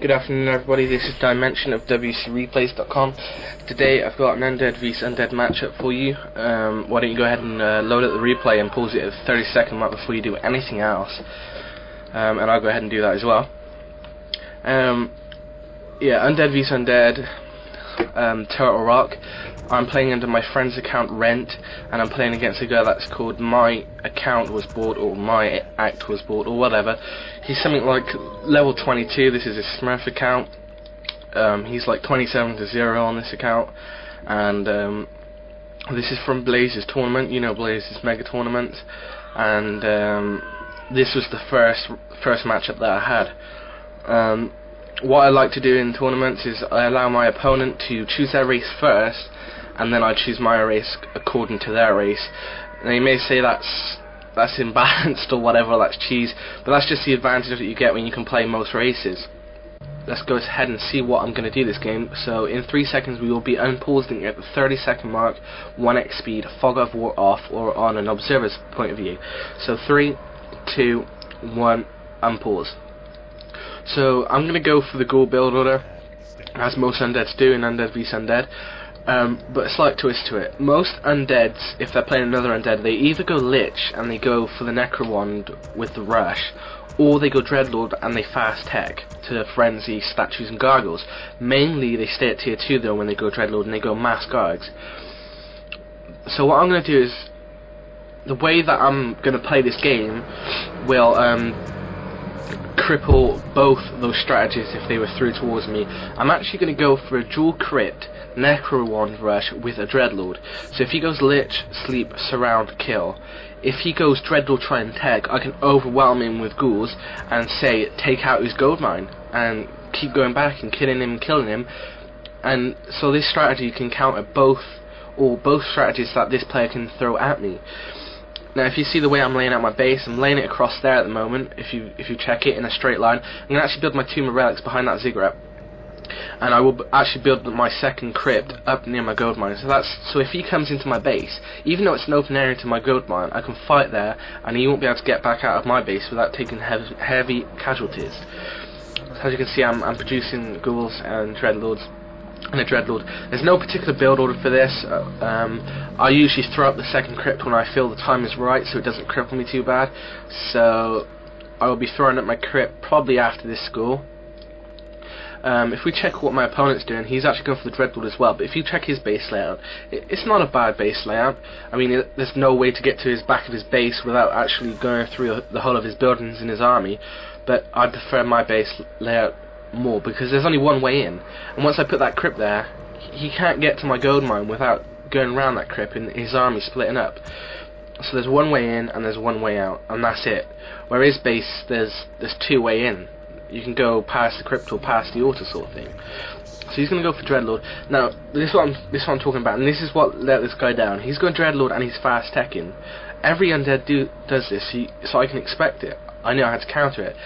Good afternoon everybody, this is Dimension of WCReplays.com. Today I've got an Undead vs Undead matchup for you. Why don't you go ahead and load up the replay and pause it at the 30-second mark before you do anything else. And I'll go ahead and do that as well. Yeah, Undead vs Undead, Turtle Rock. I'm playing under my friend's account Rent, and I'm playing against a guy that's called My Account Was Bought, or My Act Was Bought, or whatever. He's something like level 22, this is his Smurf account. He's like 27-0 on this account, and this is from Blaze's tournament, you know Blaze's mega tournament, and this was the first matchup that I had. What I like to do in tournaments is I allow my opponent to choose their race first, and then I choose my race according to their race. Now you may say that's imbalanced or whatever, that's cheese, but that's just the advantage that you get when you can play most races. Let's go ahead and see what I'm going to do this game. So in 3 seconds we will be unpausing at the 30-second mark, 1x speed, fog of war off, or on an observer's point of view. So 3, 2, 1, unpause. So I'm going to go for the ghoul build order, as most undeads do in Undead vs Undead, but a slight twist to it. Most undeads, if they're playing another undead, they either go Lich and they go for the Necro Wand with the rush, or they go Dreadlord and they fast tech to frenzy, statues and gargoyles. Mainly they stay at tier 2 though when they go Dreadlord, and they go mass gargs. So what I'm going to do is, the way that I'm going to play this game will cripple both those strategies if they were through towards me. I'm actually going to go for a dual crit Necro Wand rush with a Dreadlord. So if he goes Lich, Sleep, Surround, Kill. If he goes Dreadlord, Try and Tag, I can overwhelm him with ghouls and say take out his gold mine and keep going back and killing him and killing him. And so this strategy can counter both strategies that this player can throw at me. Now if you see the way I'm laying out my base, I'm laying it across there at the moment. If you check it in a straight line, I'm going to actually build my tomb of relics behind that ziggurat, and I will actually build my second crypt up near my gold mine. So if he comes into my base, even though it's an open area to my gold mine, I can fight there, and he won't be able to get back out of my base without taking heavy casualties. So as you can see, I'm producing ghouls and dreadlords. And a Dreadlord. There's no particular build order for this. I usually throw up the second crypt when I feel the time is right, so it doesn't cripple me too bad. So I will be throwing up my crypt probably after this score. If we check what my opponent's doing, he's actually going for the Dreadlord as well. But if you check his base layout, it's not a bad base layout. I mean, there's no way to get to his back of his base without actually going through the whole of his buildings in his army. But I prefer my base layout more, because there's only one way in, and once I put that crypt there, he can't get to my gold mine without going around that crypt and his army splitting up. So there's one way in and there's one way out, and that's it. Where his base, there's two way in. You can go past the crypt or past the altar sort of thing. So he's going to go for Dreadlord. Now this is what I'm talking about, and this is what let this guy down. He's going Dreadlord and he's fast teching. Every undead does this, so I can expect it. I know how to counter it.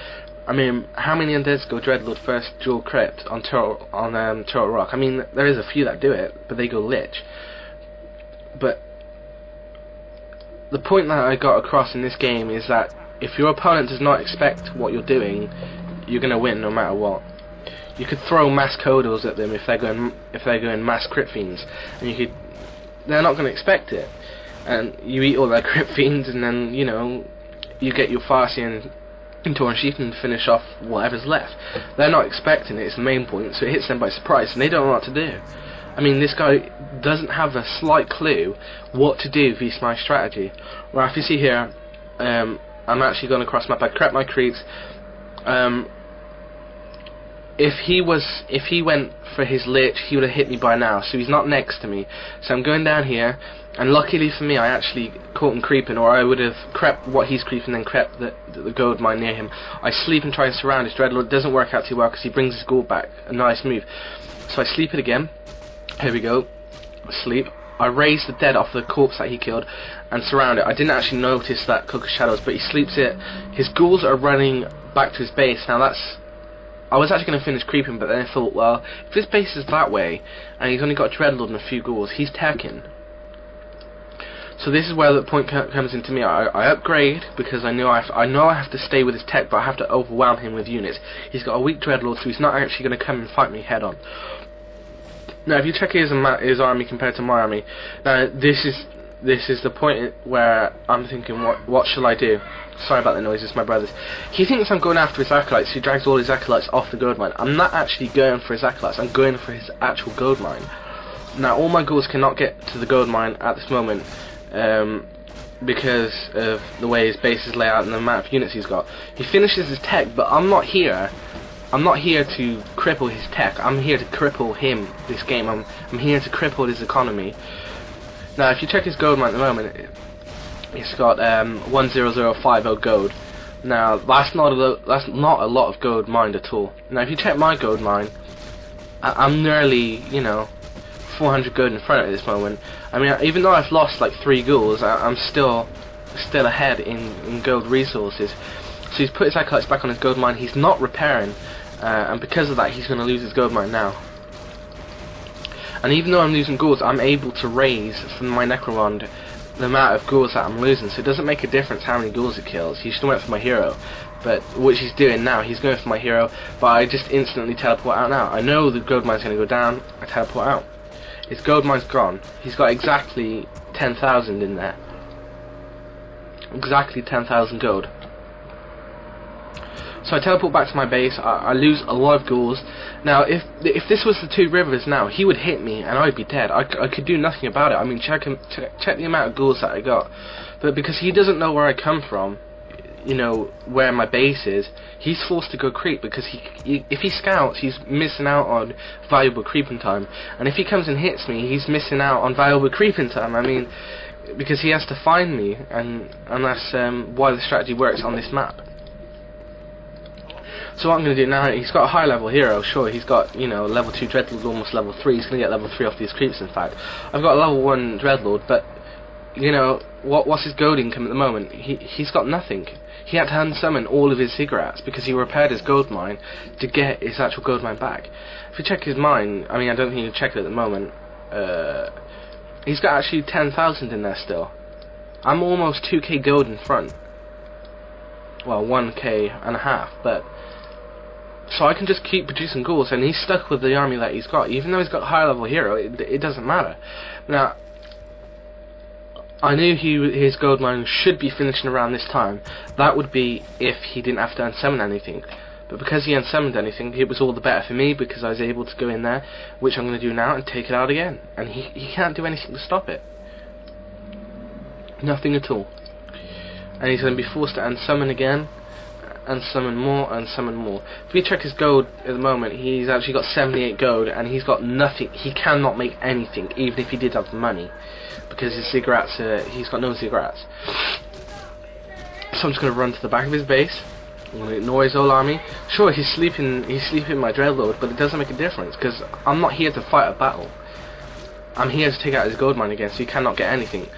I mean, how many undeads go Dreadlord first dual crypt on Turtle Rock? I mean, there is a few that do it, but they go Lich. But the point that I got across in this game is that if your opponent does not expect what you're doing, you're going to win no matter what. You could throw mass Kodals at them if they're going mass Crypt Fiends, and they're not going to expect it. And you eat all their Crypt Fiends, and then you get your Farsi and Torn Sheep and finish off whatever's left. They're not expecting it, it's the main point, so it hits them by surprise, and they don't know what to do. I mean, this guy doesn't have a slight clue what to do vs my strategy. Well, if you see here, I'm actually going across map. I crept my creeps. If he went for his Lich, he would have hit me by now, so he's not next to me. So I'm going down here, and luckily for me, I actually caught him creeping, or I would have crept what he's creeping, then crept the gold mine near him. I sleep and try and surround his Dreadlord. It doesn't work out too well because he brings his gold back. A nice move. So I sleep it again. Here we go. Sleep. I raise the dead off the corpse that he killed and surround it. I didn't actually notice that Cloak of Shadows, but he sleeps it. His ghouls are running back to his base. Now I was actually going to finish creeping, but then I thought, well, if his base is that way, and he's only got a Dreadlord and a few ghouls, he's teching. So this is where the point comes into me. I upgrade because I know I have to stay with his tech, but I have to overwhelm him with units. He's got a weak Dreadlord, so he's not actually going to come and fight me head on. Now, if you check his army compared to my army, now this is the point where I'm thinking, what shall I do? Sorry about the noise, it's my brothers. He thinks I'm going after his acolytes, so he drags all his acolytes off the gold mine. I'm not actually going for his acolytes, I'm going for his actual gold mine. Now, all my ghouls cannot get to the gold mine at this moment, because of the way his base is laid out and the amount of units he's got. He finishes his tech, but I'm not here. I'm not here to cripple his tech. I'm here to cripple him this game. I'm here to cripple his economy. Now, if you check his gold mine at the moment, he's got 10050 gold. Now, that's not a lot of gold mined at all. Now, if you check my gold mine, I'm nearly, 400 gold in front at this moment. I mean, even though I've lost like 3 ghouls, I'm still ahead in gold resources. So he's put his acolytes back on his gold mine. He's not repairing, and because of that, he's going to lose his gold mine now. And even though I'm losing ghouls, I'm able to raise from my Necromond the amount of ghouls that I'm losing. So it doesn't make a difference how many ghouls it kills. He should have went for my hero, but which he's doing now. He's going for my hero, but I just instantly teleport out now. I know the gold mine's going to go down. I teleport out. His gold mine's gone. He's got exactly 10,000 in there. Exactly 10,000 gold. So I teleport back to my base. I lose a lot of ghouls. Now, if this was the 2 rivers now, he would hit me and I'd be dead. I could do nothing about it. I mean, check the amount of ghouls that I got. But because he doesn't know where I come from, where my base is, he's forced to go creep, because if he scouts, he's missing out on valuable creeping time. And if he comes and hits me, he's missing out on valuable creeping time. I mean, because he has to find me, and that's why the strategy works on this map. So what I'm going to do now, he's got a high level hero, sure, he's got, level 2 Dreadlord, almost level 3, he's going to get level 3 off these creeps, in fact. I've got a level 1 Dreadlord, but, what's his gold income at the moment? He's got nothing. He had to unsummon all of his cigarettes because he repaired his gold mine to get his actual gold mine back. If you check his mine, I mean, I don't think you can check it at the moment, he's got actually 10,000 in there still. I'm almost 2k gold in front. Well, 1k and a half, but... So I can just keep producing ghouls, and he's stuck with the army that he's got. Even though he's got a higher level hero, it doesn't matter. Now, I knew his gold mine should be finishing around this time. That would be if he didn't have to unsummon anything. But because he unsummoned anything, it was all the better for me, because I was able to go in there, which I'm going to do now, and take it out again. And he can't do anything to stop it. Nothing at all. And he's going to be forced to unsummon again, and summon more, and summon more. If you check his gold at the moment, he's actually got 78 gold, and he's got nothing. He cannot make anything, even if he did have the money, because his cigarettes, he's got no cigarettes. So I'm just going to run to the back of his base. I'm going to ignore his whole army. Sure, he's sleeping my Dreadlord, but it doesn't make a difference, because I'm not here to fight a battle. I'm here to take out his gold mine again, so he cannot get anything.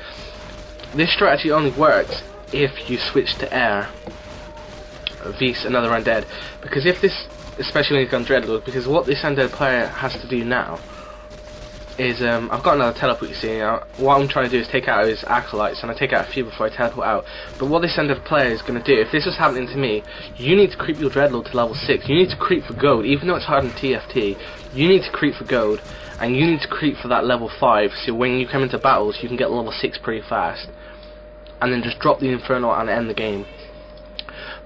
This strategy only works if you switch to air. Vs another undead, because if this, especially when he's gone Dreadlord, because what this undead player has to do now is, I've got another teleport, you see. What I'm trying to do is take out his acolytes, and I take out a few before I teleport out. But what this undead player is going to do, if this was happening to me, you need to creep your Dreadlord to level 6. You need to creep for gold, even though it's hard in TFT. You need to creep for gold, and you need to creep for that level 5, so when you come into battles, you can get level 6 pretty fast, and then just drop the Inferno and end the game.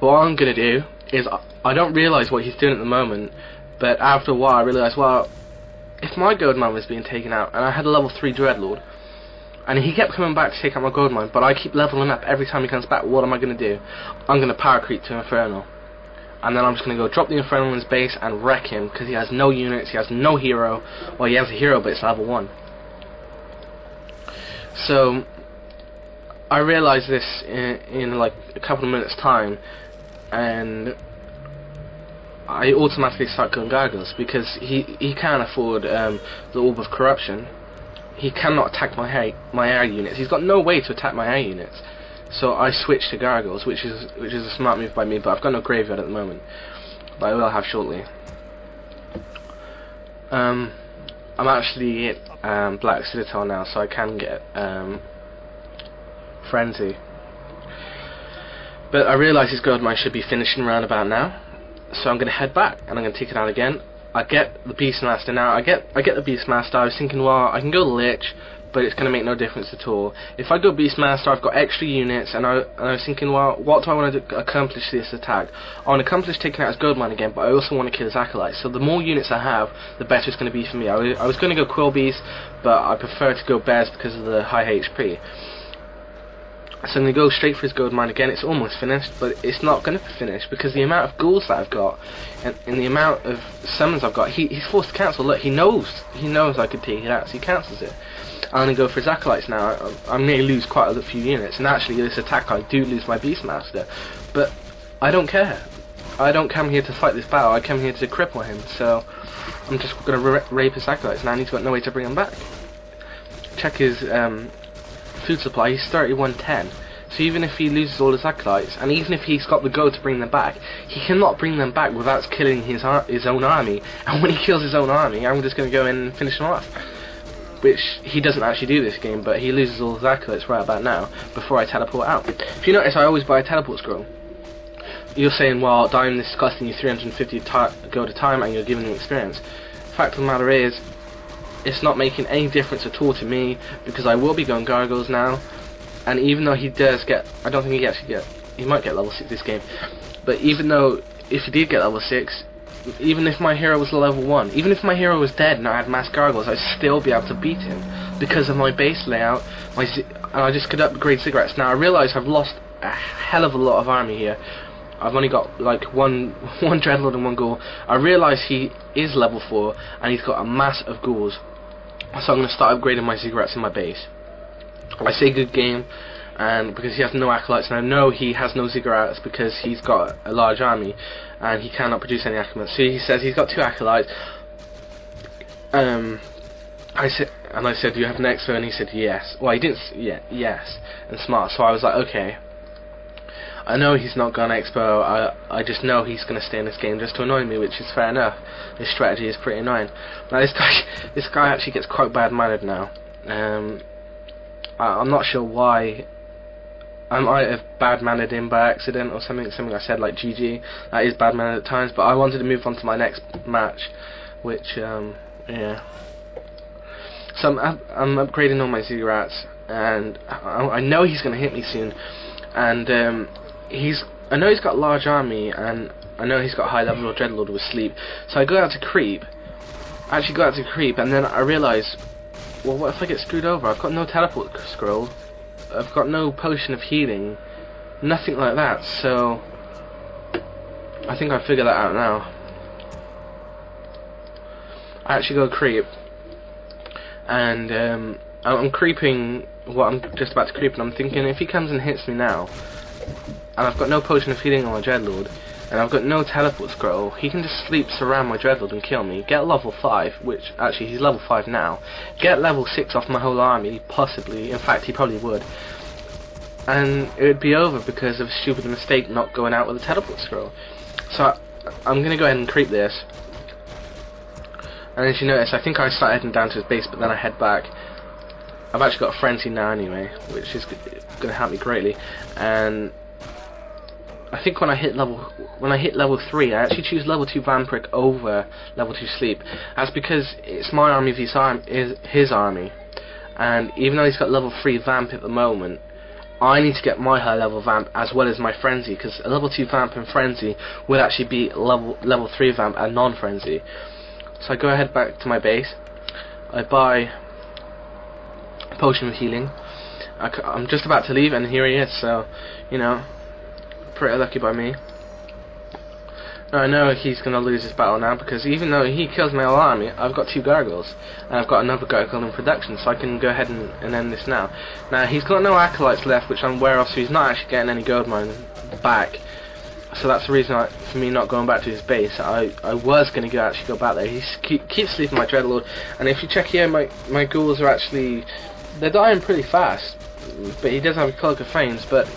But what I'm going to do is, I don't realise what he's doing at the moment, but after a while I realised, well, if my gold mine was being taken out, and I had a level 3 Dreadlord, and he kept coming back to take out my gold mine, but I keep leveling up every time he comes back, what am I going to do? I'm going to power creep to Inferno. And then I'm just going to go drop the Inferno in his base and wreck him, because he has no units, he has no hero. Well, he has a hero, but it's level 1. So, I realised this in like a couple of minutes time, and I automatically start killing gargoyles, because he can't afford the Orb of Corruption. He cannot attack my air units. He's got no way to attack my air units. So I switch to gargoyles, which is a smart move by me. But I've got no graveyard at the moment, but I will have shortly. I'm actually at Black Citadel now, so I can get frenzy. But I realise his gold mine should be finishing around about now, so I'm going to head back and I'm going to take it out again. I get the Beastmaster now. I get the Beastmaster. I was thinking, well, I can go Lich, but it's going to make no difference at all. If I go Beastmaster, I've got extra units, and I was thinking, well, what do I want to accomplish this attack? I want to accomplish taking out his gold mine again, but I also want to kill his acolytes. So the more units I have, the better it's going to be for me. I was going to go Quillbees, but I prefer to go Bears because of the high HP. So I'm going to go straight for his gold mine again. It's almost finished, but it's not going to be finished because the amount of ghouls that I've got and the amount of summons I've got, he's forced to cancel. Look, he knows I could take it out, so he cancels it. I'm going to go for his acolytes now. I'm going to lose quite a few units, and actually this attack I do lose my Beastmaster, but I don't care. I don't come here to fight this battle, I come here to cripple him, so I'm just going to rape his acolytes now, and he's got no way to bring them back. Check his food supply, he's 3110. So even if he loses all his acolytes, and even if he's got the gold to bring them back, he cannot bring them back without killing his own army. And when he kills his own army, I'm just going to go in and finish him off. Which he doesn't actually do this game, but he loses all his acolytes right about now, before I teleport out. If you notice, I always buy a teleport scroll. You're saying, well, Diamond, this is costing you 350 gold a time, and you're giving them experience. The fact of the matter is, it's not making any difference at all to me, because I will be going Gargoyles now, and even though he does get, I don't think he might get level 6 this game, but even though, if he did get level 6, even if my hero was level 1, even if my hero was dead and I had mass Gargoyles, I'd still be able to beat him, because of my base layout, and I just could upgrade cigarettes. Now I realise I've lost a hell of a lot of army here. I've only got like one Dreadlord and one Ghoul. I realise he is level 4, and he's got a mass of Ghouls. So I'm going to start upgrading my cigarettes in my base. I say good game, and because he has no acolytes, and I know he has no ziggurats because he's got a large army, and he cannot produce any acolytes. So he says he's got 2 acolytes. I said, do you have an expo? And he said yes. Well, he didn't. Yeah, yes, and smart. So I was like, okay. I know he's not gone expo. I just know he's going to stay in this game just to annoy me, which is fair enough. His strategy is pretty annoying. Now this guy actually gets quite bad-mannered now. I'm not sure why. I might have bad-mannered him by accident or something I said like GG. That is bad-mannered at times, but I wanted to move on to my next match, which yeah. So I'm upgrading all my ziggurats, and I know he's going to hit me soon, and I know he's got a large army, and I know he's got high level of Dreadlord with sleep. So I go out to creep, and then I realise, well, what if I get screwed over? I've got no teleport scroll, I've got no potion of healing, nothing like that. So I think I figured that out now. I actually go creep, and I'm creeping. What I'm just about to creep, and I'm thinking, if he comes and hits me now, and I've got no potion of healing on my Dreadlord, and I've got no teleport scroll, he can just sleep surround my Dreadlord and kill me, get level 5, which actually he's level 5 now, get level 6 off my whole army, possibly, in fact he probably would, and it would be over because of a stupid mistake not going out with a teleport scroll. So I'm going to go ahead and creep this, and as you notice, I think I start heading down to his base, but then I head back. I've actually got a frenzy now anyway, which is going to help me greatly, and I think when I hit level 3, I actually choose level 2 Vampiric over level 2 Sleep. That's because it's my army versus his army, and even though he's got level 3 Vamp at the moment, I need to get my high level Vamp as well as my Frenzy, because a level 2 Vamp and Frenzy would actually be level 3 Vamp and non-Frenzy. So I go ahead back to my base, I buy a potion of healing. I'm just about to leave and here he is, so, you know, pretty lucky by me. Now I know he's going to lose this battle now, because even though he kills my whole army, I've got 2 gargoyles, and I've got another gargoyle in production, so I can go ahead and end this now. Now he's got no acolytes left, which I'm aware of, so he's not actually getting any gold mine back. So that's the reason for me not going back to his base. I was going to actually go back there. He keeps sleeping my Dreadlord, and if you check here, my ghouls are actually, they're dying pretty fast, but he does have a Cloak of Flames, but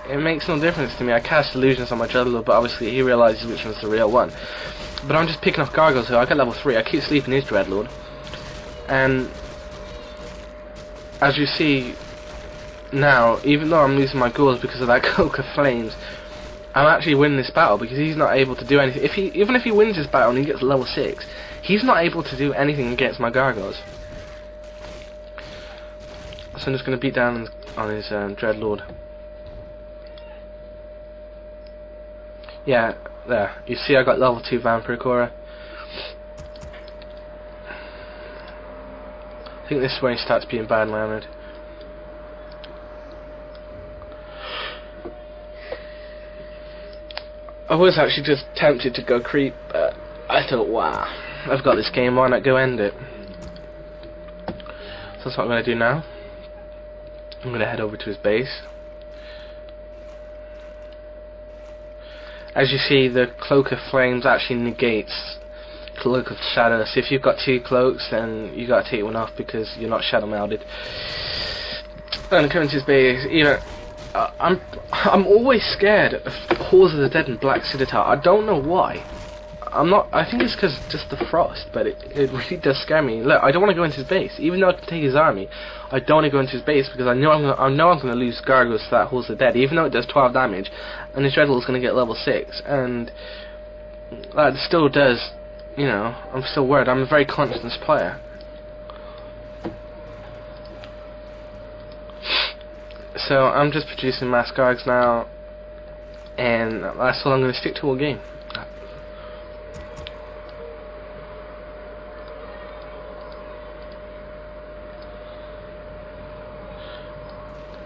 it makes no difference to me. I cast illusions on my Dreadlord, but obviously he realises which one's the real one. But I'm just picking off gargoyles here. I got level 3, I keep sleeping his Dreadlord, and as you see, now, even though I'm losing my ghouls because of that Cloak of Flames, I'm actually winning this battle because he's not able to do anything. Even if he wins this battle and he gets level 6, he's not able to do anything against my gargoyles. So I'm just going to beat down on his Dreadlord. Yeah, there. You see I got level 2 Vampire Cora. I think this is when he starts being bad-mannered. I was actually just tempted to go creep, but I thought, wow, I've got this game, why not go end it? So that's what I'm going to do now. I'm going to head over to his base. As you see, the Cloak of Flames actually negates Cloak of Shadow. So if you've got 2 cloaks, then you got to take one off because you're not shadow melded. And coming to his base, even I'm always scared of Halls of the Dead and Black Citadel. I don't know why. I'm not. I think it's because just the frost, but it really does scare me. Look, I don't want to go into his base, even though I can take his army. I don't want to go into his base because I know I'm gonna lose gargoyles to that Halls of the Dead, even though it does 12 damage, and his Dreadlord is gonna get level 6, and that still does. You know, I'm still worried. I'm a very conscious player. So I'm just producing mass gargs now, and that's all I'm going to stick to all game.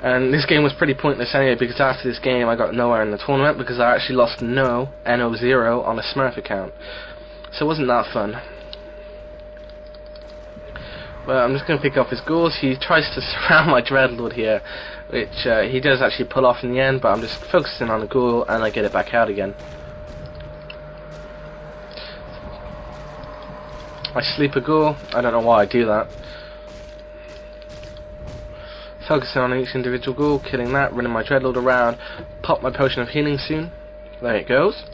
And this game was pretty pointless anyway, because after this game I got nowhere in the tournament because I actually lost NO0 on a Smurf account. So it wasn't that fun. Well, I'm just going to pick up his ghouls. He tries to surround my Dreadlord here, which he does actually pull off in the end, but I'm just focusing on the ghoul and I get it back out again. I sleep a ghoul. I don't know why I do that. Focusing on each individual ghoul, killing that, running my Dreadlord around, pop my potion of healing soon. There it goes.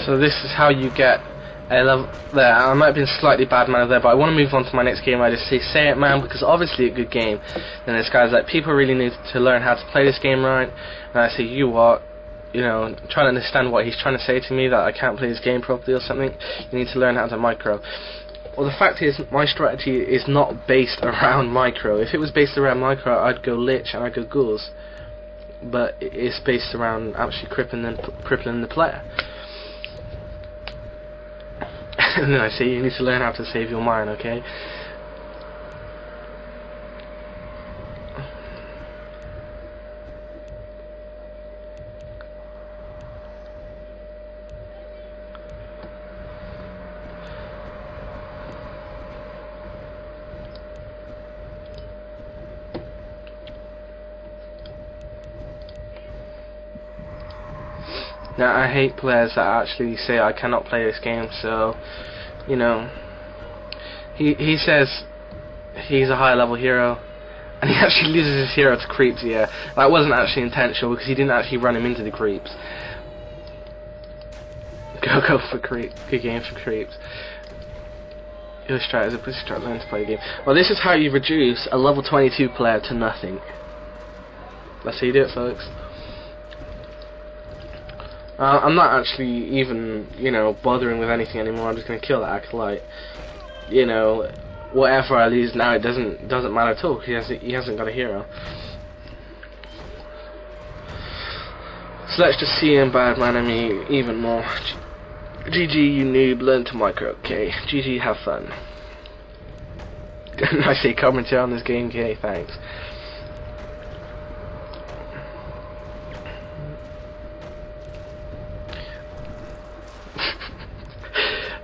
So this is how you get a level there. I might have been slightly bad-mannered there, but I want to move on to my next game. I just say it, man, because obviously a good game. And this guy's like, people really need to learn how to play this game right. And I say, you what? You know, trying to understand what he's trying to say to me, that I can't play this game properly or something. You need to learn how to micro. Well, the fact is, my strategy is not based around micro. If it was based around micro, I'd go Lich and I'd go Ghouls. But it's based around actually crippling the player. And then I say, you need to learn how to save your mind, okay? Now, I hate players that actually say I cannot play this game, so, you know, he says he's a high level hero, and he actually loses his hero to creeps. Yeah, that wasn't actually intentional because he didn't actually run him into the creeps. Go for creep. Good game for creeps. Your strat is a pretty strat learn to play the game. Well, this is how you reduce a level 22 player to nothing. That's how you do it, folks. I'm not actually even, you know, bothering with anything anymore. I'm just going to kill that acolyte. You know, whatever I lose now, it doesn't matter at all. He hasn't got a hero. So let's just see him bad-manner me even more. GG, you noob, learn to micro. Okay, GG, have fun. I say commentary on this game. Okay, thanks.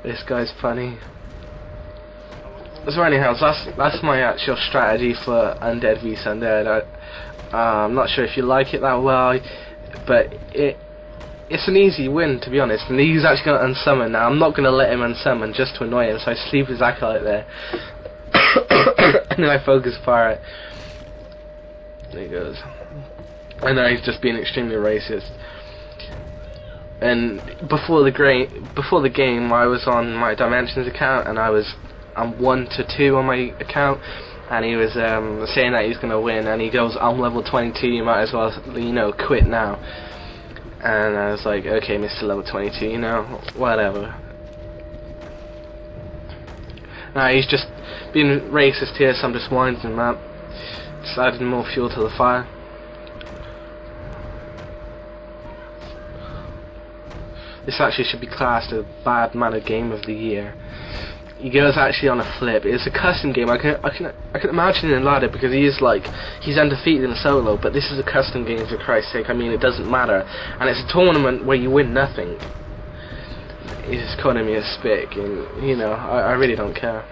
This guy's funny. So anyhow, that's my actual strategy for Undead vs Undead. I'm not sure if you like it that well, but it's an easy win, to be honest. And he's actually going to unsummon now. I'm not going to let him unsummon just to annoy him, so I sleep his acolyte there. And then I focus fire it. There he goes. And now he's just being extremely racist. And before the game, I was on my Dimensions account, and I'm 1-2 on my account, and he was saying that he's gonna win, and he goes, "I'm level 22. You might as well, quit now." And I was like, "Okay, Mr. Level 22, whatever." Now he's just being racist here, so I'm just winding him up, just adding more fuel to the fire. This actually should be classed as BadManner Game of the Year. He goes actually on a flip. It's a custom game. I can imagine in ladder, because he's undefeated in solo, but this is a custom game, for Christ's sake. I mean, it doesn't matter, and it's a tournament where you win nothing. He's just calling me a spick, and I really don't care.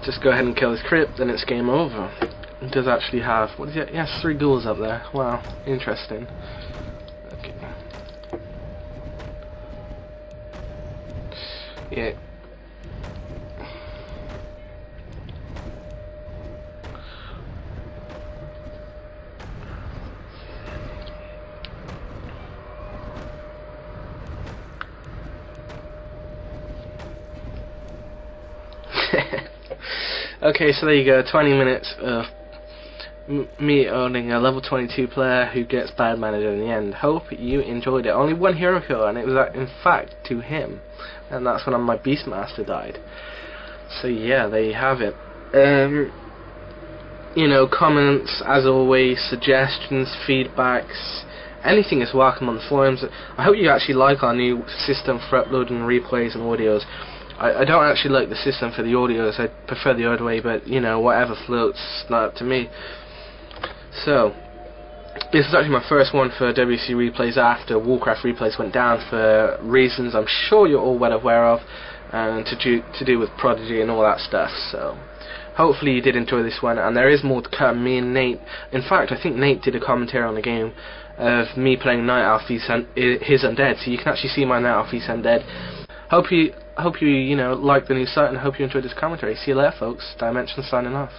Just go ahead and kill his crypt, and it's game over. He does actually have, what is it? He has 3 ghouls up there. Wow, interesting. Okay. Yeah. Okay, so there you go, 20 minutes of me owning a level 22 player who gets BadMannered in the end. Hope you enjoyed it. Only one hero kill, and it was Infact to him, and that's when my Beastmaster died. So yeah, there you have it. Comments, as always, suggestions, feedbacks, anything is welcome on the forums. I hope you actually like our new system for uploading replays and audios. I don't actually like the system for the audios. I prefer the other way, but whatever floats, not up to me. So this is actually my first one for WC replays after Warcraft replays went down for reasons I'm sure you're all well aware of, and to do with Prodigy and all that stuff. So hopefully you did enjoy this one, and there is more to come. Me and Nate, in fact I think Nate did a commentary on the game of me playing Night Elf, his Undead, so you can actually see my Night Elf, his Undead. Hope you like the new site, and hope you enjoyed this commentary. See you later, folks. Dimension signing off.